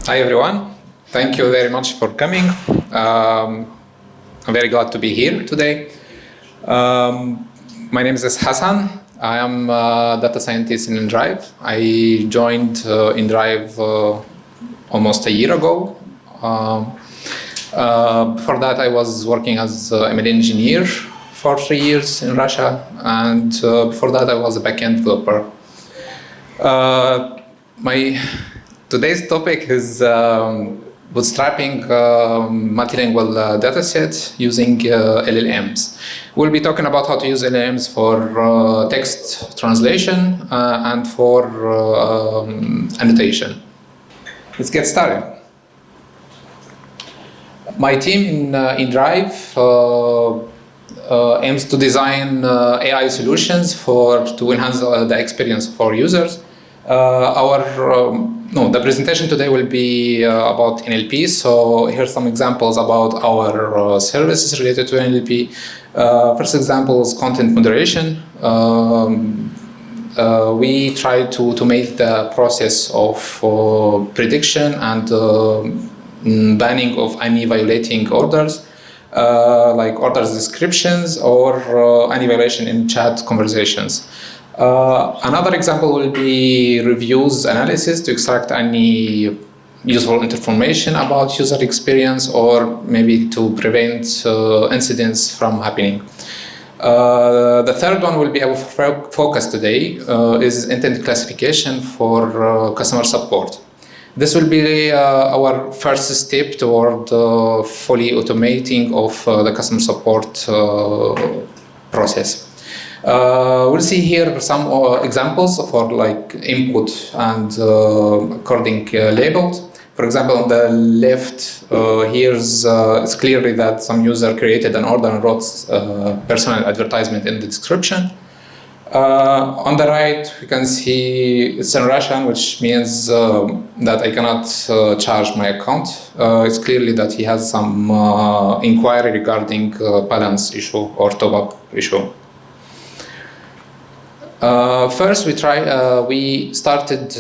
Hi everyone, thank you very much for coming. I'm very glad to be here today. My name is Hassan. I am a data scientist in InDrive. I joined InDrive almost a year ago. Before that I was working as an ML engineer for 3 years in Russia, and before that I was a backend developer. Today's topic is bootstrapping multilingual datasets using LLMs. We'll be talking about how to use LLMs for text translation and for annotation. Let's get started. My team in InDrive aims to design AI solutions to enhance the experience for users. The presentation today will be about NLP, so here's some examples about our services related to NLP. First example is content moderation. We try to make the process of prediction and banning of any violating orders, like orders descriptions or any violation in chat conversations. Another example will be reviews analysis to extract any useful information about user experience or maybe to prevent incidents from happening. The third one will be our focus today is intent classification for customer support. This will be our first step toward fully automating of the customer support process. We'll see here some examples for like input and according labels. For example, on the left, it's clearly that some user created an order and wrote personal advertisement in the description. On the right, we can see it's in Russian, which means that I cannot charge my account. It's clearly that he has some inquiry regarding balance issue or top-up issue. First, we started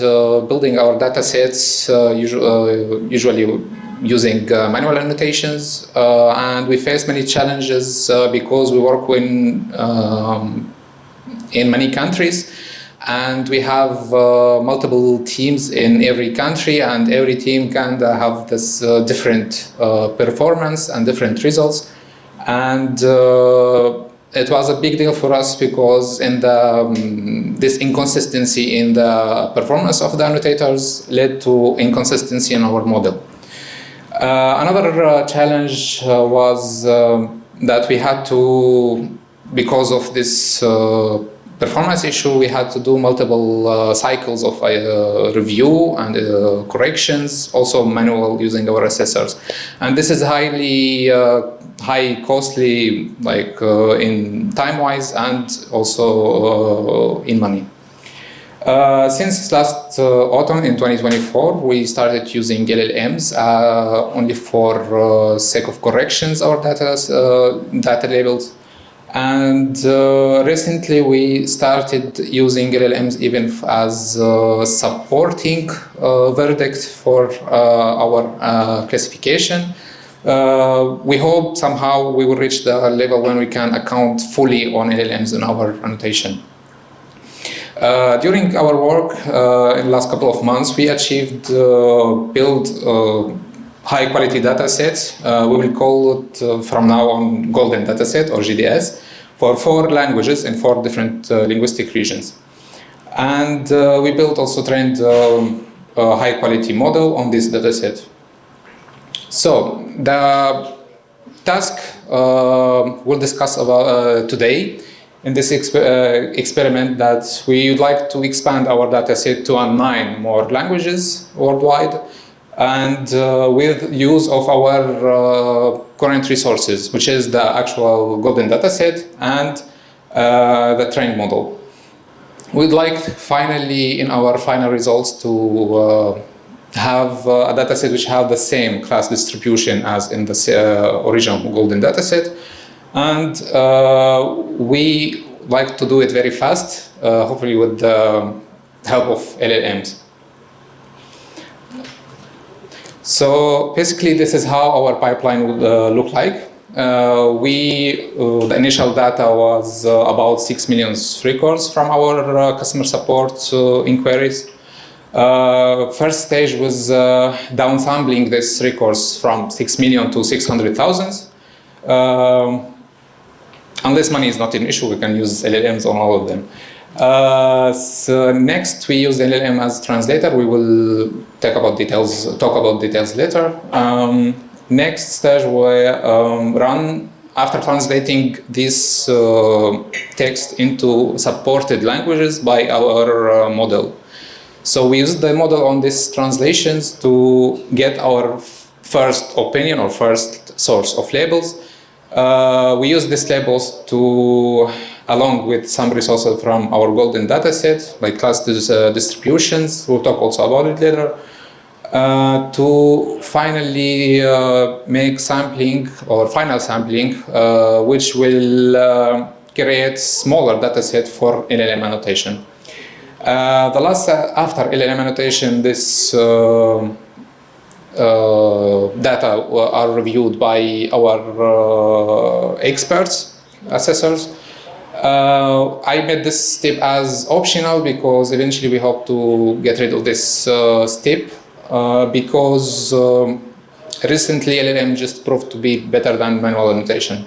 building our data sets usually using manual annotations, and we faced many challenges because we work in many countries, and we have multiple teams in every country, and every team can have this different performance and different results. And it was a big deal for us because this inconsistency in the performance of the annotators led to inconsistency in our model. Another challenge was that we had to, because of this performance issue, we had to do multiple cycles of review and corrections, also manual using our assessors. And this is high costly, like in time-wise and also in money. Since last autumn in 2024, we started using LLMs only for sake of corrections our data labels. And recently we started using LLMs even as supporting verdict for our classification. We hope somehow we will reach the level when we can account fully on LLMs in our annotation. During our work in the last couple of months, we achieved build high quality data sets. We will call it from now on golden dataset or GDS for 4 languages in 4 different linguistic regions. And we built also trained a high quality model on this dataset. So the task we'll discuss about today in this experiment that we would like to expand our dataset to 9 more languages worldwide, and with use of our current resources, which is the actual golden dataset and the trained model. We'd like finally in our final results to have a dataset which have the same class distribution as in the original golden dataset, and we like to do it very fast, hopefully with the help of LLMs. So basically, this is how our pipeline would look like. The initial data was about 6 million records from our customer support inquiries. First stage was downsampling these records from 6 million to 600,000. Unless money is not an issue, we can use LLMs on all of them. So next, we use LLM as translator. We will talk about details later. Next stage, we run, after translating this text into supported languages by our model. So we use the model on these translations to get our first opinion or first source of labels. We use these labels to, along with some resources from our golden dataset, like class distributions, we'll talk also about it later, to finally make sampling or final sampling, which will create smaller dataset for LLM annotation. The last, after LLM annotation, this data are reviewed by our experts, assessors. I made this step as optional because eventually we hope to get rid of this step because recently LLM just proved to be better than manual annotation.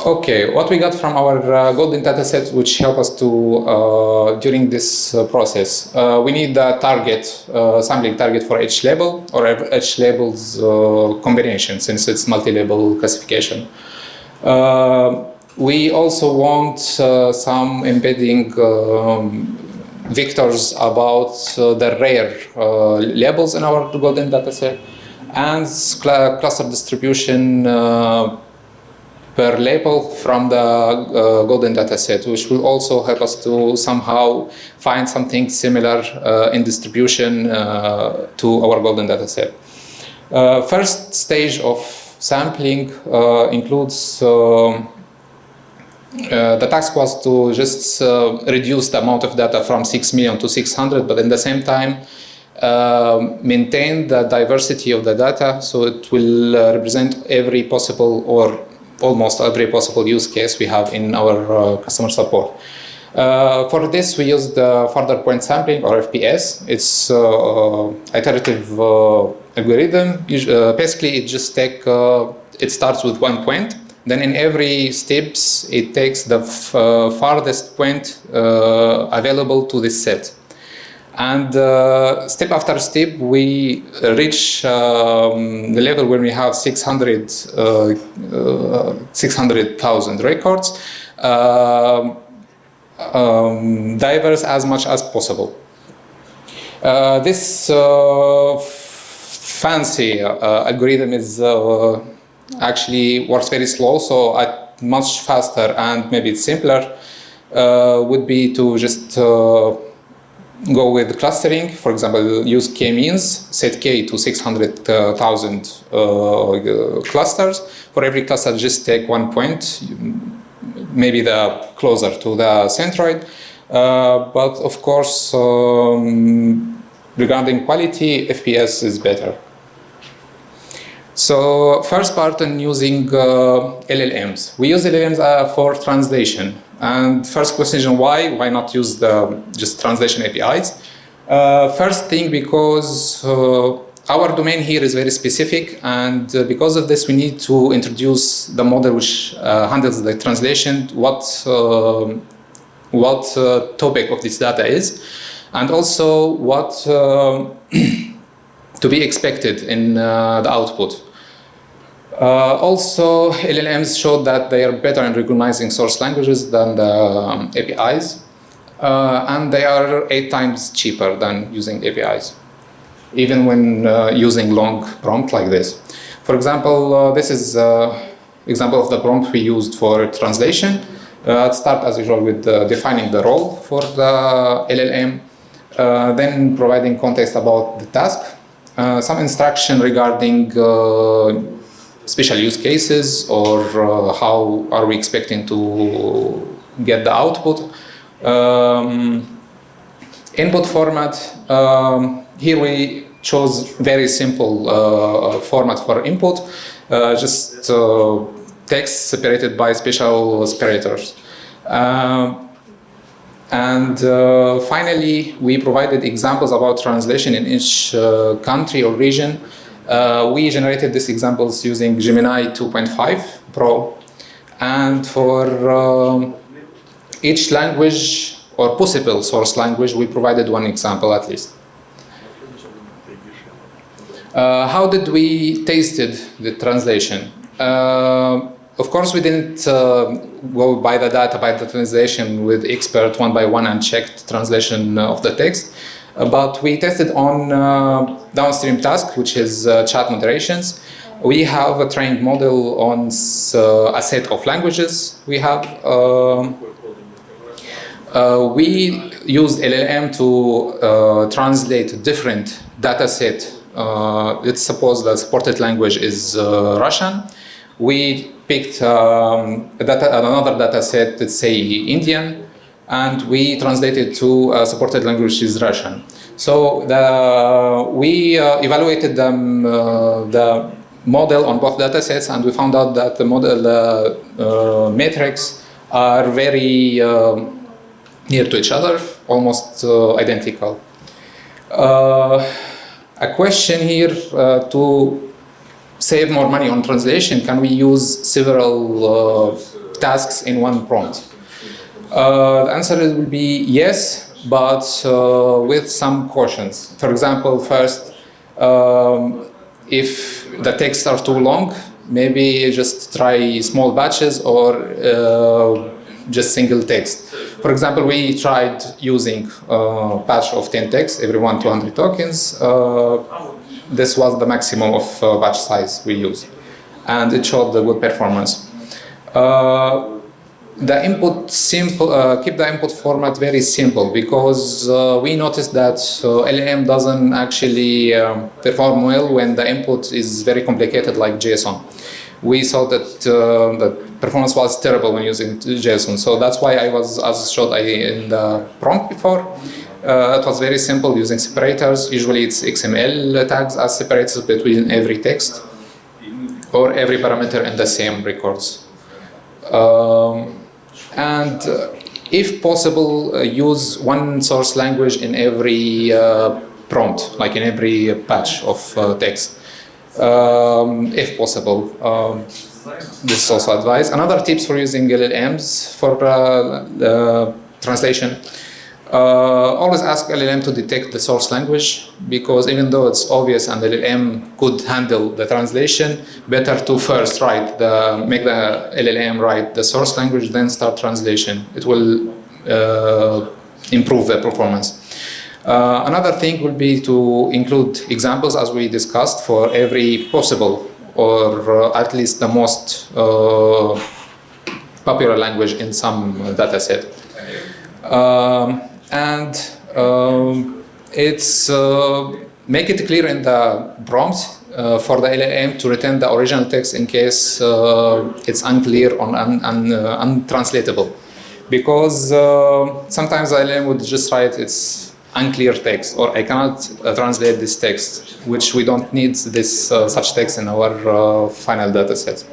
Okay, what we got from our golden dataset, which help us to during this process. We need the target, sampling target for each label or each label's combination, since it's multi-label classification. We also want some embedding vectors about the rare labels in our golden dataset and cluster distribution per label from the golden dataset, which will also help us to somehow find something similar in distribution to our golden dataset. First stage of sampling includes the task was to just reduce the amount of data from 6 million to 600, but at the same time maintain the diversity of the data, so it will represent every possible or almost every possible use case we have in our customer support. For this, we use the further point sampling, or FPS. It's iterative algorithm. Basically, it just it starts with one point. Then in every steps, it takes the farthest point available to this set. And step after step, we reach the level where we have 600,000 records, diverse as much as possible. This fancy algorithm is actually works very slow, so much faster and maybe it's simpler would be to just go with clustering. For example, use k-means, set k to 600,000 clusters. For every cluster, just take 1 point, maybe the closer to the centroid. But of course, regarding quality, FPS is better. So first part in using LLMs. We use LLMs for translation. And first question, why? Why not use the just translation APIs? First thing, because our domain here is very specific, and because of this, we need to introduce the model which handles the translation, what topic of this data is, and also what to be expected in the output. Also, LLMs showed that they are better in recognizing source languages than the APIs, and they are 8 times cheaper than using APIs, even when using long prompt like this. For example, this is an example of the prompt we used for translation. Let's start as usual with defining the role for the LLM, then providing context about the task, some instruction regarding special use cases or how are we expecting to get the output. Input format, here we chose very simple format for input, just text separated by special separators. And finally, we provided examples about translation in each country or region. We generated these examples using Gemini 2.5 Pro. And for each language or possible source language, we provided one example at least. How did we tasted the translation? Of course, we didn't go by the data, by the translation with expert one by one and checked translation of the text. But we tested on downstream task, which is chat moderations. We have a trained model on a set of languages we have. We used LLM to translate different data set. Let's suppose the supported language is Russian. We picked another data set, let's say Indian, and we translated to a supported language, which is Russian. So we evaluated the model on both data sets, and we found out that the model metrics are very near to each other, almost identical. A question here to save more money on translation, can we use several tasks in one prompt? The answer will be yes, but with some cautions. For example, first, if the texts are too long, maybe just try small batches or just single text. For example, we tried using a batch of 10 texts, every 200 tokens. This was the maximum of batch size we used, and it showed the good performance. The input keep the input format very simple, because we noticed that LLM doesn't actually perform well when the input is very complicated like JSON. We saw that the performance was terrible when using JSON, so that's why I was, as showed in the prompt before, it was very simple using separators. Usually it's XML tags as separators between every text or every parameter in the same records. And if possible, use one source language in every prompt, like in every patch of text, if possible. This is also advice. Another tips for using LLMs for translation. Always ask LLM to detect the source language, because even though it's obvious and LLM could handle the translation, better to first make the LLM write the source language, then start translation. It will improve the performance. Another thing would be to include examples, as we discussed, for every possible or at least the most popular language in some data set. It's make it clear in the prompt for the LLM to return the original text in case it's unclear or untranslatable, because sometimes the LLM would just write it's unclear text, or I cannot translate this text, which we don't need this such text in our final data set.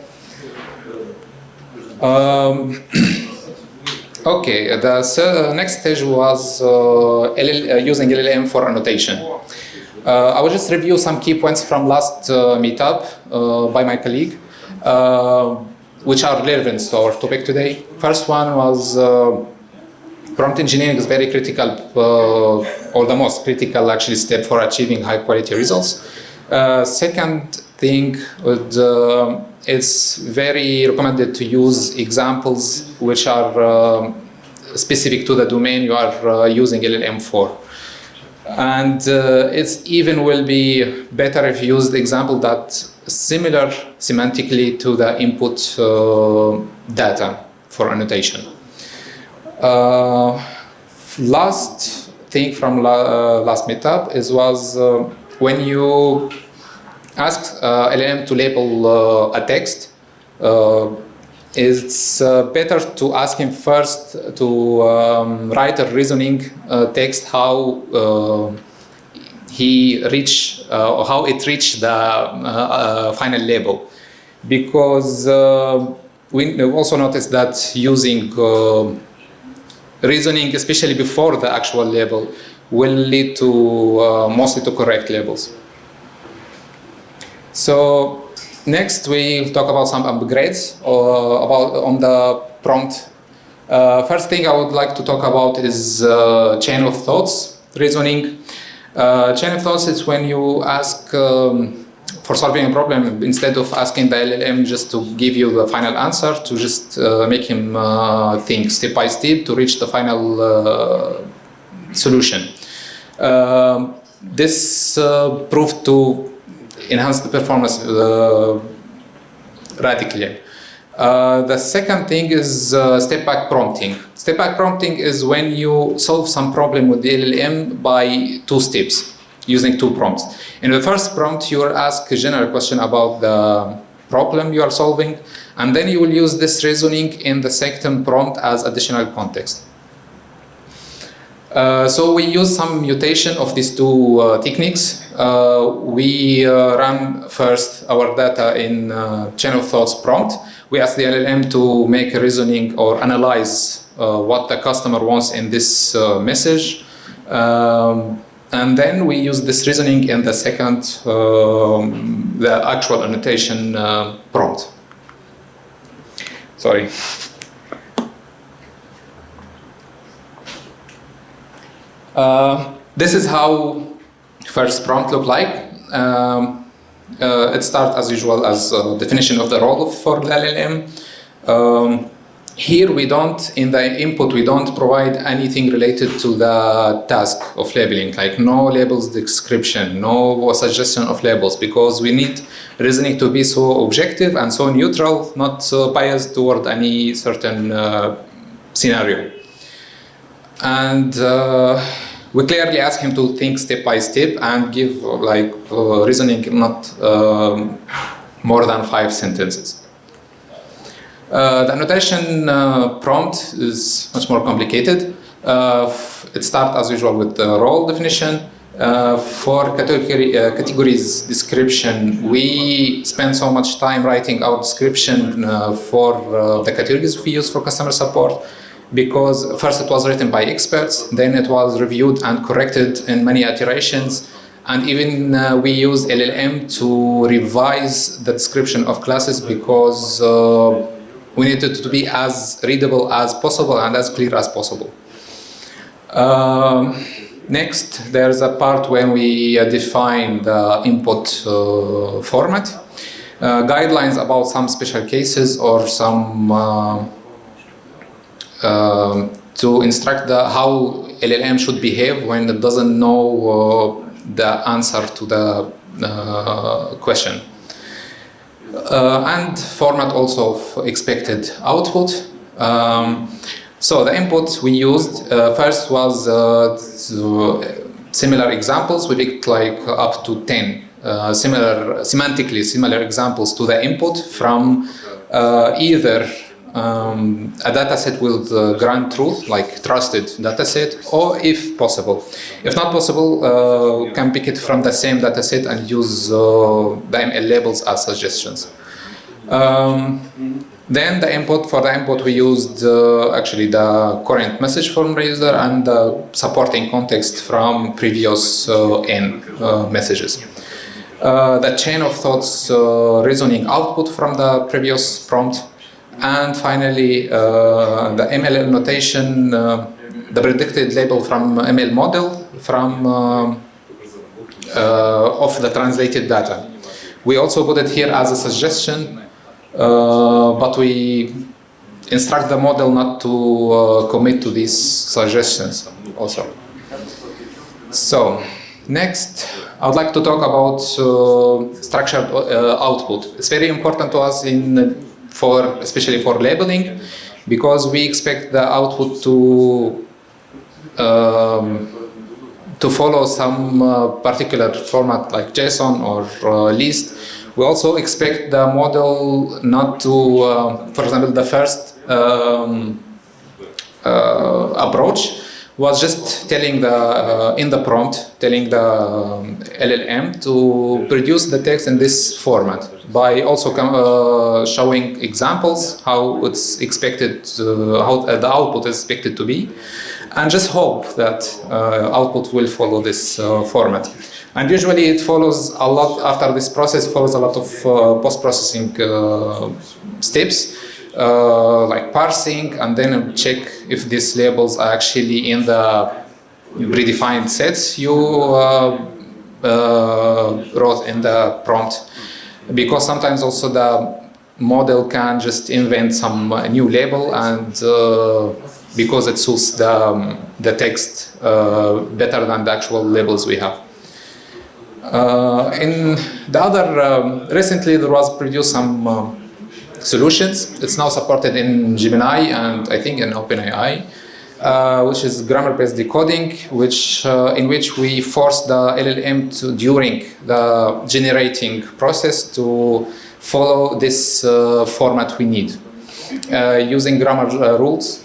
Okay, the next stage was using LLM for annotation. I will just review some key points from last meetup by my colleague, which are relevant to our topic today. First one was prompt engineering is very critical, or the most critical actually step for achieving high quality results. Second thing would it's very recommended to use examples which are specific to the domain you are using LLM for. And it's even will be better if you use the example that's similar semantically to the input data for annotation. Last thing from last meetup was when you ask LLM to label a text, it's better to ask him first to write a reasoning text how how it reached the final label, because we also noticed that using reasoning, especially before the actual label, will lead to mostly to correct labels. So next we talk about some upgrades on the prompt. First thing I would like to talk about is chain of thoughts reasoning. Chain of thoughts is when you ask for solving a problem, instead of asking the LLM just to give you the final answer, to just make him think step by step to reach the final solution. This proved to enhance the performance radically. The second thing is step-back prompting. Step-back prompting is when you solve some problem with the LLM by 2 steps, using 2 prompts. In the first prompt, you will ask a general question about the problem you are solving, and then you will use this reasoning in the second prompt as additional context. So we use some mutation of these 2 techniques. We run first our data in chain of thoughts prompt. We ask the LLM to make a reasoning or analyze what the customer wants in this message. And then we use this reasoning in the second, the actual annotation prompt. Sorry. This is how first prompt look like. It starts as usual as a definition of the role for the LLM. Here we don't, in the input, we don't provide anything related to the task of labeling, like no labels description, no suggestion of labels, because we need reasoning to be so objective and so neutral, not so biased toward any certain scenario. And we clearly ask him to think step by step and give reasoning not more than 5 sentences. The annotation prompt is much more complicated. It starts as usual with the role definition. For categories description, we spend so much time writing our description for the categories we use for customer support, because first it was written by experts, then it was reviewed and corrected in many iterations, and even we used LLM to revise the description of classes, because we needed it to be as readable as possible and as clear as possible. Next, there's a part when we define the input format, guidelines about some special cases or some to instruct how LLM should behave when it doesn't know the answer to the question. And format also of expected output. So the input we used first was similar examples. We picked up to 10 semantically similar examples to the input from either a dataset with ground truth, like trusted dataset, or if possible. If not possible, can pick it from the same dataset and use the ML labels as suggestions. Then for the input we used actually the current message from the user and the supporting context from previous N messages. The chain of thoughts reasoning output from the previous prompt. And finally, the ML annotation, the predicted label from ML model of the translated data. We also put it here as a suggestion, but we instruct the model not to commit to these suggestions also. So, next, I would like to talk about structured output. It's very important to us especially for labeling, because we expect the output to follow some particular format like JSON or list. We also expect the model not to, for example, the first approach was just telling in the prompt, telling the LLM to produce the text in this format by also showing examples how it's expected, how the output is expected to be, and just hope that output will follow this format. And usually it follows a lot, after this process, follows a lot of post-processing steps, like parsing, and then check if these labels are actually in the predefined sets you wrote in the prompt. Because sometimes also the model can just invent some new label, and because it suits the text better than the actual labels we have. In the other, recently there was produced some solutions. It's now supported in Gemini and I think in OpenAI, which is grammar-based decoding, in which we force the LLM to, during the generating process, to follow this format we need, using grammar rules.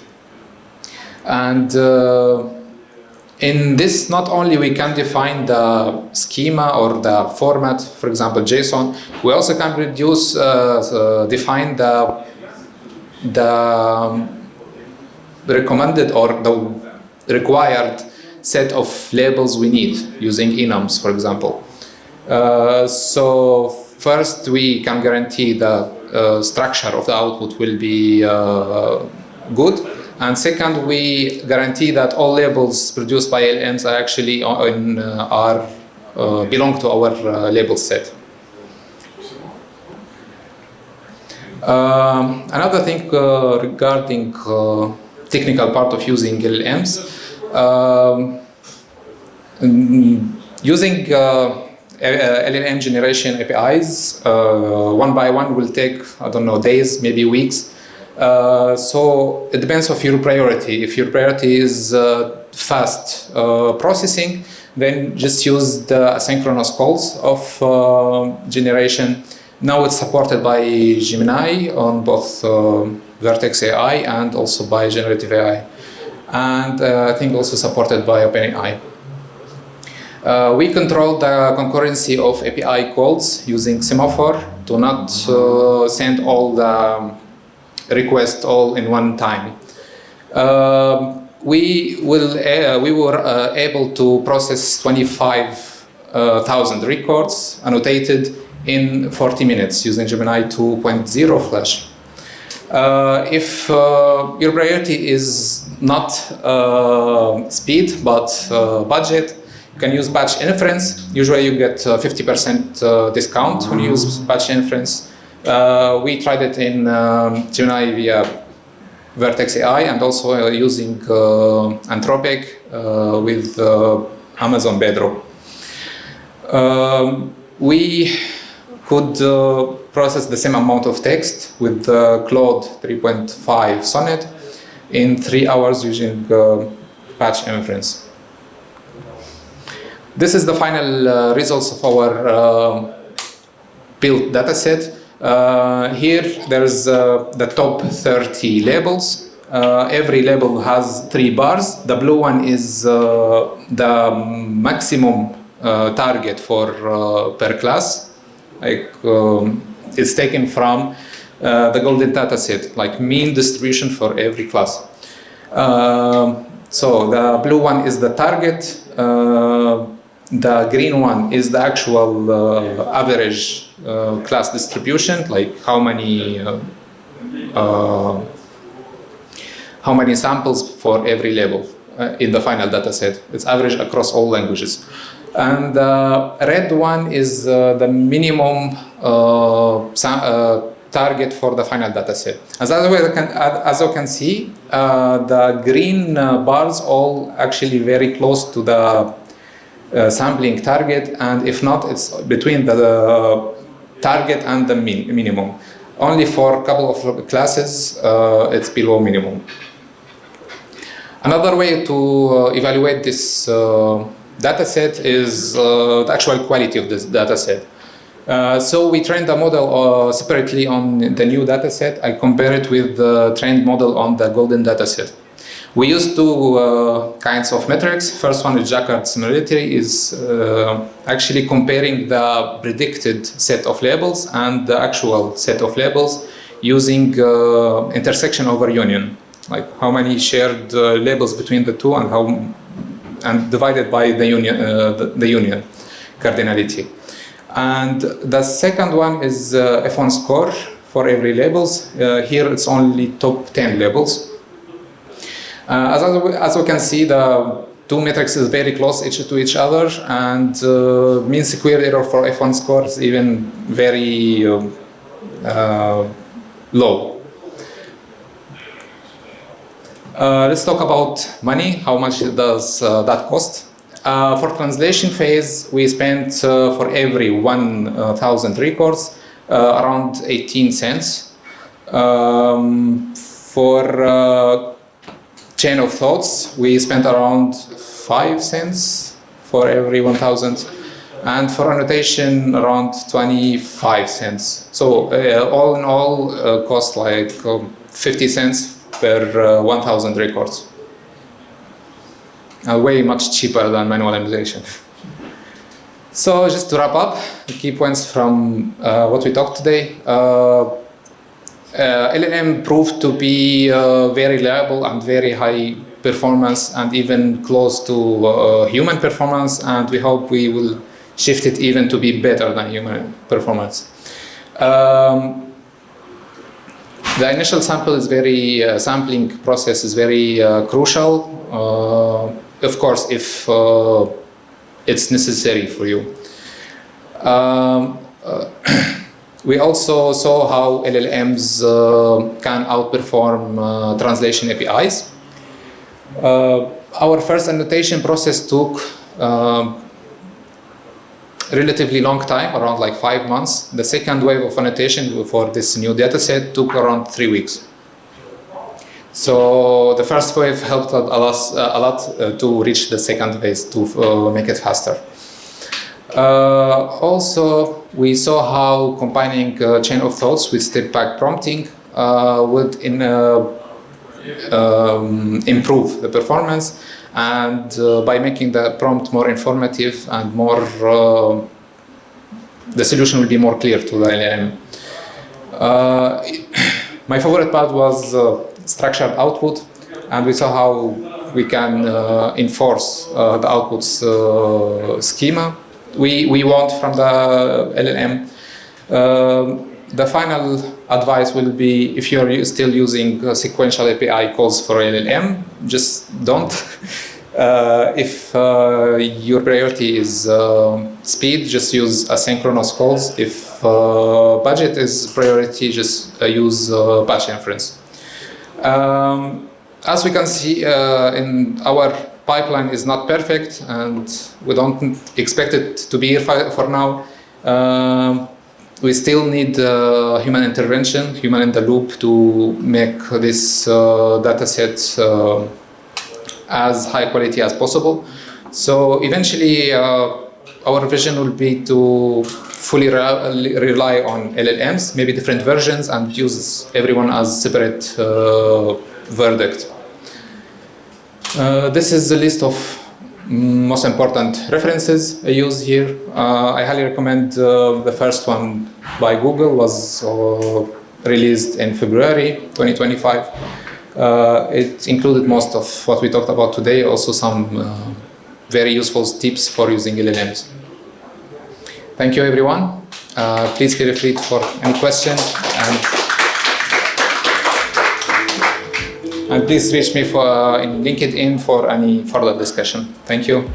And in this, not only we can define the schema or the format, for example, JSON, we also can define the recommended or the required set of labels we need using enums, for example. So first we can guarantee the structure of the output will be good. And second, we guarantee that all labels produced by LLMs are actually belong to our label set. Another thing regarding technical part of using LLMs, using LLM generation APIs one by one will take, I don't know, days, maybe weeks. So it depends on your priority. If your priority is fast processing, then just use the asynchronous calls of generation. Now it's supported by Gemini on both Vertex AI and also by generative AI. And I think also supported by OpenAI. We control the concurrency of API calls using semaphore to not send all the requests all in one time. We were able to process 25,000 records annotated in 40 minutes using Gemini 2.0 Flash. If your priority is not speed but budget, you can use batch inference. Usually you get 50% discount when you use batch inference. We tried it in Gemini via Vertex AI and also using Anthropic with Amazon Bedrock. We could process the same amount of text with Claude 3.5 Sonnet in 3 hours using batch inference. This is the final results of our built dataset. Here there's the top 30 labels. Every label has 3 bars. The blue one is the maximum target for per class. Like it's taken from the golden dataset, like mean distribution for every class. So the blue one is the target. The green one is the actual average class distribution, like how many samples for every label in the final data set. It's average across all languages. And the red one is the minimum target for the final data set. As you can see, the green bars all actually very close to the sampling target, and if not, it's between the target and the minimum. Only for a couple of classes, it's below minimum. Another way to evaluate this dataset is the actual quality of this dataset. So we trained the model separately on the new dataset. I compare it with the trained model on the golden dataset. We use two kinds of metrics. First one is Jacquard similarity, is actually comparing the predicted set of labels and the actual set of labels using intersection over union, like how many shared labels between the two and divided by the union cardinality. And the second one is F1 score for every labels. Here it's only top 10 labels. As we can see, the two metrics is very close to each other, and mean square error for F1 score is even very low. Let's talk about money. How much does that cost? For translation phase, we spent for every 1,000 records around 18 cents. For chain of thoughts, we spent around 5 cents for every 1,000, and for annotation around 25 cents. So all in all, cost like 50 cents per 1,000 records. Way much cheaper than manual annotation. So just to wrap up, the key points from what we talked today. LLM proved to be very reliable and very high performance, and even close to human performance, and we hope we will shift it even to be better than human performance. The initial sampling process is very crucial, of course, if it's necessary for you. We also saw how LLMs can outperform translation APIs. Our first annotation process took relatively long time, around like 5 months. The second wave of annotation for this new dataset took around 3 weeks. So the first wave helped a lot to reach the second phase to make it faster. Also, we saw how combining chain of thoughts with step-back prompting would improve the performance, and by making the prompt more informative and more, the solution will be more clear to the LLM. My favorite part was structured output, and we saw how we can enforce the output's schema we want from the LLM. The final advice will be, if you're still using sequential API calls for LLM, just don't. If your priority is speed, just use asynchronous calls. If budget is priority, just use batch inference. As we can see, in our pipeline is not perfect, and we don't expect it to be here for now. We still need human intervention, human in the loop, to make this data set as high quality as possible. So eventually our vision will be to fully rely on LLMs, maybe different versions, and use everyone as separate verdict. This is the list of most important references I use here. I highly recommend the first one by Google, was released in February 2025. It included most of what we talked about today, also some very useful tips for using LLMs. Thank you, everyone. Please feel free for any questions, and please reach me in LinkedIn for any further discussion. Thank you.